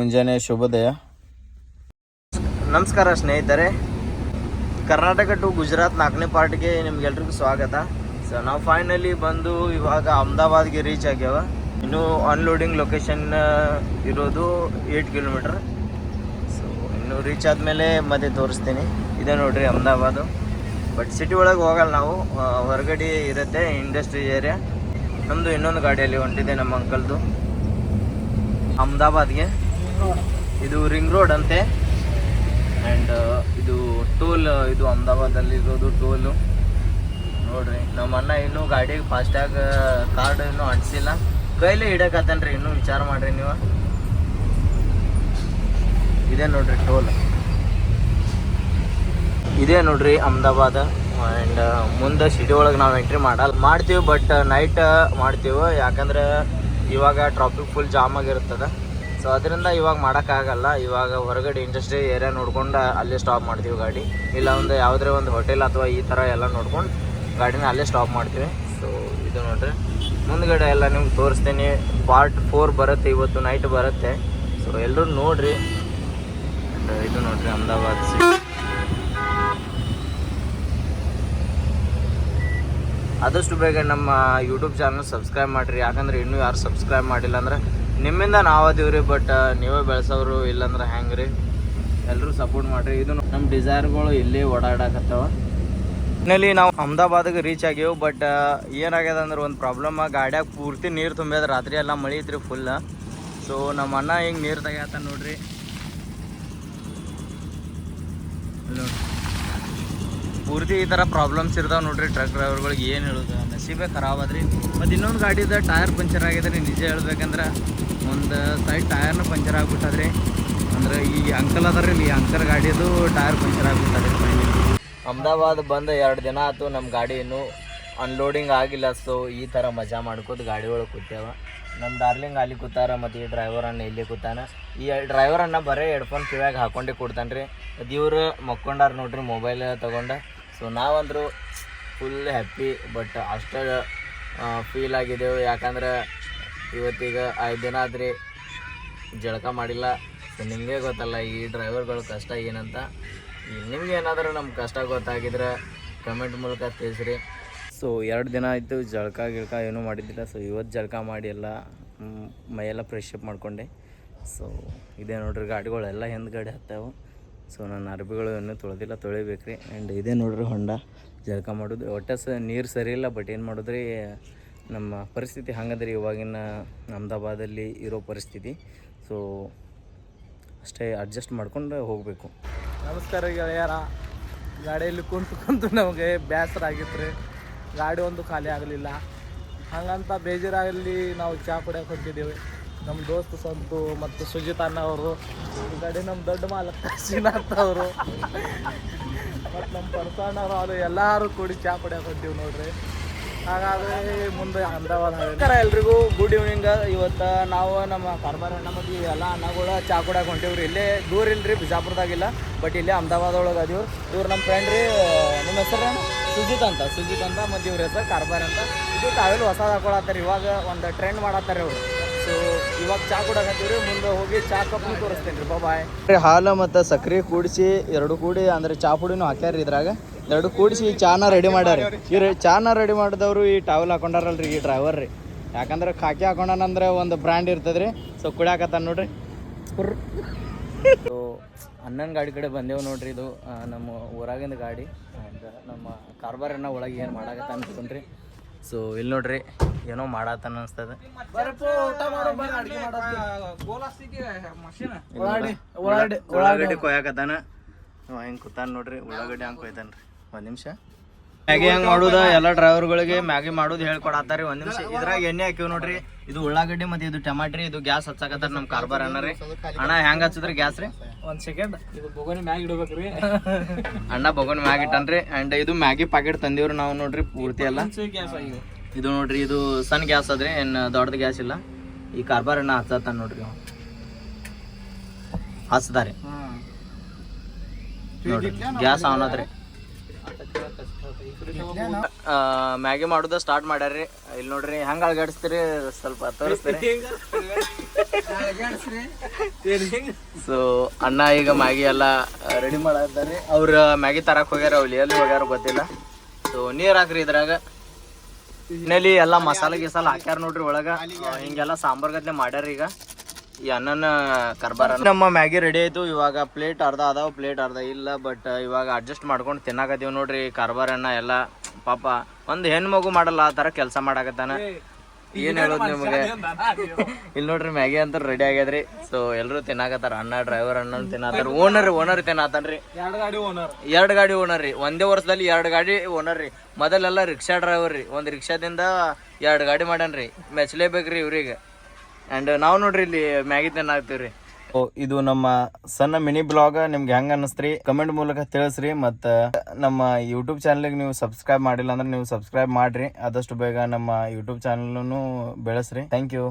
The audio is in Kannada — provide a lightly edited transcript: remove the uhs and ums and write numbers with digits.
ಮುಂಜಾನೆ ಶುಭೋದಯ. ನಮಸ್ಕಾರ ಸ್ನೇಹಿತರೆ, ಕರ್ನಾಟಕ ಟು ಗುಜರಾತ್ 4ನೇ ಪಾರ್ಟ್ಗೆ ನಿಮ್ಗೆಲ್ರಿಗೂ ಸ್ವಾಗತ. ಸೊ ನಾವು ಫೈನಲಿ ಬಂದು ಇವಾಗ ಅಹಮದಾಬಾದ್ಗೆ ರೀಚ್ ಆಗ್ಯಾವ. ಇನ್ನು ಅನ್ಲೋಡಿಂಗ್ ಲೊಕೇಶನ್ ಇರೋದು 8 ಕಿಲೋಮೀಟರ್. ಸೊ ಇನ್ನು ರೀಚ್ ಆದಮೇಲೆ ಮತ್ತೆ ತೋರಿಸ್ತೀನಿ. ಇದೆ ನೋಡ್ರಿ ಅಹಮದಾಬಾದು. ಬಟ್ ಸಿಟಿ ಒಳಗೆ ಹೋಗಲ್ಲ ನಾವು, ಹೊರಗಡೆ ಇರುತ್ತೆ ಇಂಡಸ್ಟ್ರಿ ಏರಿಯಾ. ನಮ್ಮದು ಇನ್ನೊಂದು ಗಾಡಿಯಲ್ಲಿ ಹೊಂಟಿದೆ ನಮ್ಮ ಅಂಕಲ್ದು ಅಹಮದಾಬಾದ್ಗೆ. ಇದು ರಿಂಗ್ ರೋಡ್ ಅಂತೆ. ಆ್ಯಂಡ್ ಇದು ಟೋಲ್, ಇದು ಅಹಮದಾಬಾದಲ್ಲಿ ಇರೋದು ಟೋಲು ನೋಡ್ರಿ. ನಮ್ಮ ಅಣ್ಣ ಇನ್ನೂ ಗಾಡಿಗೆ ಫಾಸ್ಟ್ಯಾಗ್ ಕಾರ್ಡ್ ಇನ್ನೂ ಅಂಟಿಸಿಲ್ಲ, ಕೈಲೇ ಹಿಡಕತ್ತನ್ರಿ. ಇನ್ನೂ ವಿಚಾರ ಮಾಡ್ರಿ ನೀವು. ಇದೇ ನೋಡ್ರಿ ಟೋಲ್, ಇದೇ ನೋಡ್ರಿ ಅಹಮದಾಬಾದ್. ಆ್ಯಂಡ್ ಮುಂದೆ ಸಿಟಿ ಒಳಗೆ ನಾವು ಎಂಟ್ರಿ ಮಾಡ್ತೀವಿ, ಬಟ್ ನೈಟ್ ಮಾಡ್ತೀವಿ. ಯಾಕಂದ್ರೆ ಇವಾಗ ಟ್ರಾಫಿಕ್ ಫುಲ್ ಜಾಮ್ ಆಗಿರ್ತದೆ. ಸೊ ಅದರಿಂದ ಇವಾಗ ಮಾಡೋಕ್ಕಾಗಲ್ಲ. ಇವಾಗ ಹೊರಗಡೆ ಇಂಡಸ್ಟ್ರಿ ಏರಿಯಾ ನೋಡ್ಕೊಂಡು ಅಲ್ಲೇ ಸ್ಟಾಪ್ ಮಾಡ್ತೀವಿ ಗಾಡಿ. ಇಲ್ಲ ಒಂದು ಯಾವುದೇ ಒಂದು ಹೋಟೆಲ್ ಅಥವಾ ಈ ಥರ ಎಲ್ಲ ನೋಡ್ಕೊಂಡು ಗಾಡಿನ ಅಲ್ಲೇ ಸ್ಟಾಪ್ ಮಾಡ್ತೀವಿ. ಸೊ ಇದು ನೋಡ್ರಿ ಮುಂದ್ಗಡೆ ಎಲ್ಲ ನಿಮ್ಗೆ ತೋರಿಸ್ತೀನಿ. ಪಾರ್ಟ್ 4 ಬರುತ್ತೆ, ಇವತ್ತು ನೈಟ್ ಬರುತ್ತೆ. ಸೊ ಎಲ್ಲರೂ ನೋಡ್ರಿ. ಇದು ನೋಡ್ರಿ ಅಹಮದಾಬಾದ್ ಸಿಟಿ. ಆದಷ್ಟು ಬೇಗ ನಮ್ಮ ಯೂಟ್ಯೂಬ್ ಚಾನಲ್ ಸಬ್ಸ್ಕ್ರೈಬ್ ಮಾಡಿರಿ. ಯಾಕಂದ್ರೆ ಇನ್ನೂ ಯಾರು ಸಬ್ಸ್ಕ್ರೈಬ್ ಮಾಡಿಲ್ಲ ಅಂದ್ರೆ ನಿಮ್ಮಿಂದ ನಾವು ಅದೀವ್ರಿ. ಬಟ್ ನೀವೇ ಬೆಳೆಸೋರು, ಇಲ್ಲಾಂದ್ರೆ ಹೆಂಗೆ ರೀ. ಎಲ್ಲರೂ ಸಪೋರ್ಟ್ ಮಾಡಿರಿ. ಇದು ನಮ್ಮ ಡಿಸೈರ್ಗಳು ಇಲ್ಲೇ ಓಡಾಡಕತ್ತವ. ಫೈನಲಿ ನಾವು ಅಹಮದಾಬಾದ್ಗೆ ರೀಚ್ ಆಗ್ಯಾವ. ಬಟ್ ಏನಾಗ್ಯದ ಅಂದ್ರೆ ಒಂದು ಪ್ರಾಬ್ಲಮ್, ಗಾಡ್ಯಾಗ ಪೂರ್ತಿ ನೀರು ತುಂಬ್ಯದ. ರಾತ್ರಿ ಎಲ್ಲ ಮಳೆ ಐತ್ರಿ ಫುಲ್. ಸೊ ನಮ್ಮ ಅಣ್ಣ ಹಿಂಗೆ ನೀರು ತೆಗ್ಯಾತ ನೋಡ್ರಿ. ಪೂರ್ತಿ ಈ ಥರ ಪ್ರಾಬ್ಲಮ್ಸ್ ಇರ್ತಾವೆ ನೋಡ್ರಿ ಟ್ರಕ್ ಡ್ರೈವರ್ಗಳಿಗೆ. ಏನು ಹೇಳೋದು, ನಸೀಬೇ ಖರಾಬ್ ಅದ್ರಿ. ಮತ್ತು ಇನ್ನೊಂದು ಗಾಡಿದ ಟೈರ್ ಪಂಚರ್ ಆಗಿದೆ ರೀ. ನಿಜ ಹೇಳ್ಬೇಕಂದ್ರೆ ಒಂದು ಸೈಡ್ ಟೈರ್ನು ಪಂಚರ್ ಆಗ್ಬಿಟ್ಟದ್ರಿ. ಅಂದ್ರೆ ಈ ಅಂಕಲ್ ಅದಾರ, ಈ ಅಂಕಲ್ ಗಾಡಿದು ಟೈರ್ ಪಂಚರ್ ಆಗ್ಬಿಟ್ಟದ್ರಿ. ಅಹಮದಾಬಾದ್ ಬಂದು 2 ದಿನ ಆಯ್ತು, ನಮ್ಮ ಗಾಡಿ ಇನ್ನೂ ಅನ್ಲೋಡಿಂಗ್ ಆಗಿಲ್ಲ. ಸೊ ಈ ಥರ ಮಜಾ ಮಾಡ್ಕೋತ ಗಾಡಿ ಒಳಗೆ ಕೂತೇವ. ನಮ್ಮ ಡಾರ್ಲಿಂಗ್ ಅಲ್ಲಿ ಕೂತಾರ, ಮತ್ತು ಈ ಡ್ರೈವರ್ ಅಣ್ಣ ಇಲ್ಲಿ ಕೂತಾನ. ಈ ಡ್ರೈವರ್ ಅಣ್ಣ ಬರೀ ಹೆಡ್ಫೋನ್ ಕಿವ್ಯಾಗ ಹಾಕೊಂಡೇ ಕೊಡ್ತಾನೆ ರೀ. ಅದು ಇವ್ರು ಮಕ್ಕೊಂಡಾರ ನೋಡ್ರಿ ಮೊಬೈಲ್ ತೊಗೊಂಡು. ಸೊ ನಾವಂದ್ರು ಫುಲ್ ಹ್ಯಾಪಿ. ಬಟ್ ಅಷ್ಟು ಫೀಲ್ ಆಗಿದ್ದೆವು. ಯಾಕಂದ್ರೆ ಇವತ್ತೀಗ 5 ದಿನ ಆದ್ರಿ ಜಳಕ ಮಾಡಿಲ್ಲ. ಸೊ ನಿಮಗೆ ಗೊತ್ತಲ್ಲ ಈ ಡ್ರೈವರ್ಗಳ ಕಷ್ಟ ಏನಂತ. ನಿಮ್ಗೆ ಏನಾದರೂ ನಮ್ಮ ಕಷ್ಟ ಗೊತ್ತಾಗಿದ್ರೆ ಕಮೆಂಟ್ ಮೂಲಕ ತಿಳಿಸ್ರಿ. ಸೊ 2 ದಿನ ಆಯಿತು ಜಳಕ ಗಿಳಕ ಏನೂ ಮಾಡಿದ್ದಿಲ್ಲ. ಸೊ ಇವತ್ತು ಜಳಕ ಮಾಡಿ ಎಲ್ಲ ಮೈಯೆಲ್ಲ ಫ್ರೆಶ್ ಅಪ್ ಮಾಡಿಕೊಂಡೆ. ಸೊ ಇದೇ ನೋಡ್ರಿ ಗಾಡಿಗಳೆಲ್ಲ ಹಿಂದ್ಗಡೆ ಹತ್ತಾವು. ಸೊ ನನ್ನ ಅರ್ಬಿಗಳು ಇನ್ನೂ ತೊಳೆದಿಲ್ಲ, ತೊಳಿಬೇಕು ರೀ. ಆ್ಯಂಡ್ ಇದೇ ನೋಡ್ರಿ ಹೊಂಡ ಜಳಕ ಮಾಡೋದು. ಒಟ್ಟು ನೀರು ಸರಿ ಇಲ್ಲ. ಬಟ್ ಏನು ಮಾಡೋದ್ರಿ, ನಮ್ಮ ಪರಿಸ್ಥಿತಿ ಹಂಗದ್ರಿ ಇವಾಗಿನ ಅಹಮದಾಬಾದಲ್ಲಿ ಇರೋ ಪರಿಸ್ಥಿತಿ. ಸೊ ಅಷ್ಟೇ ಅಡ್ಜಸ್ಟ್ ಮಾಡ್ಕೊಂಡು ಹೋಗಬೇಕು. ನಮಸ್ಕಾರ ಗೆಳೆಯರ. ಗಾಡಿಯಲ್ಲಿ ಕುಂತು ನಮಗೆ ಬೇಸರ ಆಗಿತ್ತು ರೀ. ಗಾಡಿ ಒಂದು ಖಾಲಿ ಆಗಲಿಲ್ಲ. ಹಾಗಂತ ಬೇಜಾರಾಗಲಿ ನಾವು ಚಹಾ ಕುಡಿಯೋಕೆ ಹೊಂಟಿದ್ದೇವೆ. ನಮ್ಮ ದೋಸ್ತ ಸಂತು ಮತ್ತು ಸುಜಿತ್ ಅಣ್ಣ ಅವರು, ಈ ಗಾಡಿ ನಮ್ಮ ದೊಡ್ಡ ಮಾಲಕ ಶ್ರೀನಾಥ್ ಅವರು ಮತ್ತು ನಮ್ಮ ಪರ್ಸಣ್ಣವರು, ಅದು ಎಲ್ಲರೂ ಕೂಡಿ ಚಹಾ ಕುಡಿಯೋಕೆ ಹೊಂಟೀವಿ ನೋಡ್ರಿ. ಹಾಗಾದರೆ ಮುಂದೆ ಅಹಮದಾಬಾದ್ ನಮಸ್ಕಾರ ಎಲ್ರಿಗೂ, ಗುಡ್ ಈವ್ನಿಂಗ್. ಇವತ್ತು ನಾವು ನಮ್ಮ ಕಾರ್ಬಾರ್ ಅಣ್ಣ ಮತ್ತು ಎಲ್ಲ ಅಣ್ಣಗಳು ಚಹಾ ಕುಡಿಯೋಕೆ ಹೊಂಟೀವ್ರಿ. ಇಲ್ಲೇ ದೂರ ಇಲ್ಲರಿ, ಬಿಜಾಪುರದಾಗಿಲ್ಲ, ಬಟ್ ಇಲ್ಲೇ ಅಹಮದಾಬಾದ್ ಒಳಗೆ ಅದೀವ್ರು. ಇವ್ರು ನಮ್ಮ ಫ್ರೆಂಡ್ ರೀ. ನಿಮ್ಮ ಹೆಸರು ಅಣ್ಣ? ಸುಜಿತ್ ಅಂತ ಮತ್ತು ಇವ್ರ ಹೆಸರು ಕಾರ್ಬಾರ್ ಅಂತ. ಇದು ತಾವೆಲ್ಲ ಹೊಸದು ಹಾಕೊಳತ್ತಾರೆ, ಇವಾಗ ಒಂದು ಟ್ರೆಂಡ್ ಮಾಡತ್ತಾರೆ ಅವರು. ಸೊ ಇವಾಗ ಚಹಾ ಕುಡಕತ್ತೀವ್ರಿ. ಮುಂದೆ ಹೋಗಿ ಚಹಾ ಕಪ್ನು ತೋರಿಸ್ತೇನೆ ರೀ. ಬಾಯ್. ಹಾಲು ಮತ್ತು ಸಕ್ಕರೆ ಕೂಡಿಸಿ 2 ಕೂಡಿ ಅಂದ್ರೆ ಚಹಾ ಪುಡಿನೂ ಹಾಕ್ಯಾರ ಇದ್ರಾಗ. 2 ಕೂಡಿಸಿ ಚಾನ ರೆಡಿ ಮಾಡ್ಯಾರ. ಇವ್ರು ಚಾನ ರೆಡಿ ಮಾಡಿದವರು ಈ ಟಾವೆಲ್ ಹಾಕೊಂಡಾರಲ್ರಿ ಈ ಡ್ರೈವರ್ ರೀ. ಯಾಕಂದ್ರೆ ಖಾಕಿ ಹಾಕೊಂಡಾನಂದ್ರೆ ಒಂದು ಬ್ರ್ಯಾಂಡ್ ಇರ್ತದೆ ರೀ. ಸೊ ಕುಡಿಯಾಕತ್ತಾನ ನೋಡ್ರಿ. ಸೊ ಅಣ್ಣನ ಗಾಡಿ ಕಡೆ ಬಂದೇವು ನೋಡ್ರಿ. ಇದು ನಮ್ಮ ಊರಾಗಿಂದ ಗಾಡಿ. ನಮ್ಮ ಕಾರ್ಬಾರನ್ನ ಒಳಗೆ ಏನು ಮಾಡಾಕತ್ತ ಅನ್ಕೊಂಡ್ರಿ. ಸೊ ಇಲ್ಲಿ ನೋಡ್ರಿ ಏನೋ ಮಾಡತ್ತಾನ ಅನಿಸ್ತದೆ. ಉಳ್ಳಾಗಡ್ಡಿ ಕೊಯ್ಯಾಕತ್ತಾನ. ಹೆಂಗೆ ಕೂತಾನ ನೋಡ್ರಿ, ಉಳ್ಳಾಗಡ್ಡಿ ಹಂಗೆ ಕೊಯ್ತಾನ ರೀ. 1 ನಿಮಿಷ. ಮ್ಯಾಗಿ ಹೆಂಗೆ ಮಾಡೋದು ಎಲ್ಲ ಡ್ರೈವರ್ಗಳಿಗೆ ಮ್ಯಾಗಿ ಮಾಡೋದು ಹೇಳ್ಕೊಡತ್ತಾರೆ. 1 ನಿಮಿಷ. ಇದ್ರಾಗ ಎಣ್ಣೆ ಹಾಕಿವ್ ನೋಡ್ರಿ. ಇದು ಉಳ್ಳಾಗಡ್ಡಿ ಮತ್ತು ಇದು ಟಮಾಟ್ರಿ. ಇದು ಗ್ಯಾಸ್ ಹಚ್ಚಾಕತ್ತಾರ ನಮ್ಮ ಕಾರ್ಬಾರ್ ಅಣ್ಣ ರೀ. ಅಣ್ಣ ಹೆಂಗೆ ಹಚ್ಚಿದ್ರಿ ಗ್ಯಾಸ್ ರೀ? 1 ಸೆಕೆಂಡ್. ಇದು ಬೊಗೋನಿ ಮ್ಯಾಗಿ ಇಡ್ಬೇಕ್ರಿ. ಅಣ್ಣ ಬೊಗೋನಿ ಮ್ಯಾಗಿ ಇಟ್ಟನ್ರಿ. ಆ್ಯಂಡ್ ಇದು ಮ್ಯಾಗಿ ಪ್ಯಾಕೆಟ್ ತಂದಿವ್ರಿ ನಾವು ನೋಡ್ರಿ ಪೂರ್ತಿ ಎಲ್ಲ. ಇದು ನೋಡ್ರಿ, ಇದು ಸಣ್ಣ ಗ್ಯಾಸ್ ಅದ್ರಿ, ಏನು ದೊಡ್ಡದು ಗ್ಯಾಸ್ ಇಲ್ಲ. ಈ ಕಾರ್ಬಾರ್ ಅಣ್ಣ ಹಚ್ಚತ್ತಾನ ನೋಡ್ರಿ. ಹಚ್ತಾರೆ ನೋಡ್ರಿ, ಗ್ಯಾಸ್ ಆನ್ ಅದ್ರಿ. ಮ್ಯಾಗಿ ಮಾಡೋದು ಸ್ಟಾರ್ಟ್ ಮಾಡ್ಯಾರ್ರಿ. ಇಲ್ಲಿ ನೋಡ್ರಿ ಹೆಂಗೆ ಅಳಗಾಡಿಸ್ತೀರಿ ಸ್ವಲ್ಪ ತೋರಿಸ್ತೀರಿ. ಸೊ ಅಣ್ಣ ಈಗ ಮ್ಯಾಗಿ ಎಲ್ಲ ರೆಡಿ ಮಾಡಿದ್ದಾರೆ. ಅವ್ರ ಮ್ಯಾಗಿ ತರಕ್ ಹೋಗ್ಯಾರ, ಅವ್ರು ಎಲ್ಲಿ ಹೋಗ್ಯಾರ ಗೊತ್ತಿಲ್ಲ. ಸೊ ನೀರ್ ಹಾಕ್ರಿ ಇದ್ರಾಗ. ಇನ್ನಲ್ಲಿ ಎಲ್ಲ ಮಸಾಲೆ ಗಿಸಾಲ ಹಾಕ್ಯಾರ ನೋಡ್ರಿ ಒಳಗ. ಹಿಂಗೆಲ್ಲ ಸಾಂಬಾರ್ ಗತ್ಲೆ ಮಾಡ್ಯಾರ. ಈಗ ಈ ಅನ್ನನ ಕರ್ಬಾರ ನಮ್ಮ ಮ್ಯಾಗಿ ರೆಡಿ ಆಯ್ತು. ಇವಾಗ ಪ್ಲೇಟ್ ಅರ್ಧ ಅದಾವ, ಪ್ಲೇಟ್ ಅರ್ಧ ಇಲ್ಲ. ಬಟ್ ಇವಾಗ ಅಡ್ಜಸ್ಟ್ ಮಾಡ್ಕೊಂಡು ತಿನ್ನಾಕತ್ತೀವಿ ನೋಡ್ರಿ. ಕಾರ್ಬಾರ ಅನ್ನ ಎಲ್ಲ ಪಾಪ ಒಂದು ಹೆಣ್ಣು ಮಗು ಮಾಡಲ್ಲ ಆ ತರ ಕೆಲಸ ಮಾಡಾಕತ್ತಾನ. ಏನ್ ಹೇಳೋದು ನಿಮಗೆ. ಇಲ್ಲಿ ನೋಡ್ರಿ ಮ್ಯಾಗಿ ಅಂತ ರೆಡಿ ಆಗ್ಯದ್ರಿ. ಸೊ ಎಲ್ರು ತಿನ್ನಾಕತ್ತಾರ. ಅಣ್ಣ ಡ್ರೈವರ್ ಅಣ್ಣ ತಿನ್ನಾತಾರ. ಓನರ್ ತಿನ್ನಾತಾನ್ರಿ. 2 ಗಾಡಿ ಓನರ್ ರೀ. ಒಂದೇ ವರ್ಷದಲ್ಲಿ 2 ಗಾಡಿ ಓನರ್ ರೀ. ಮೊದಲೆಲ್ಲ ರಿಕ್ಷಾ ಡ್ರೈವರ್ ರೀ. ಒಂದು ರಿಕ್ಷಾದಿಂದ 2 ಗಾಡಿ ಮಾಡ್ಯಾನ್ರಿ. ಮೆಚ್ಚಲೇಬೇಕ್ರಿ ಇವ್ರಿಗೆ. ಆ್ಯಂಡ್ ನಾವು ನೋಡ್ರಿ ಇಲ್ಲಿ ಮ್ಯಾಗಿ ತಿನ್ನಾಕ್ತೀವ್ರಿ. ಇದು ನಮ್ಮ ಸಣ್ಣ ಮಿನಿ ಬ್ಲಾಗ್ ನಿಮ್ಗೆ ಹೆಂಗೆ ಅನ್ನಿಸ್ತ್ರಿ ಕಮೆಂಟ್ ಮೂಲಕ ತಿಳಿಸ್ರಿ. ಮತ್ತು ನಮ್ಮ ಯೂಟ್ಯೂಬ್ ಚಾನಲ್ಗೆ ನೀವು ಸಬ್ಸ್ಕ್ರೈಬ್ ಮಾಡಿಲ್ಲ ಅಂದ್ರೆ ನೀವು ಸಬ್ಸ್ಕ್ರೈಬ್ ಮಾಡಿರಿ. ಆದಷ್ಟು ಬೇಗ ನಮ್ಮ ಯೂಟ್ಯೂಬ್ ಚಾನಲ್ನು ಬೆಳೆಸ್ರಿ. Thank you.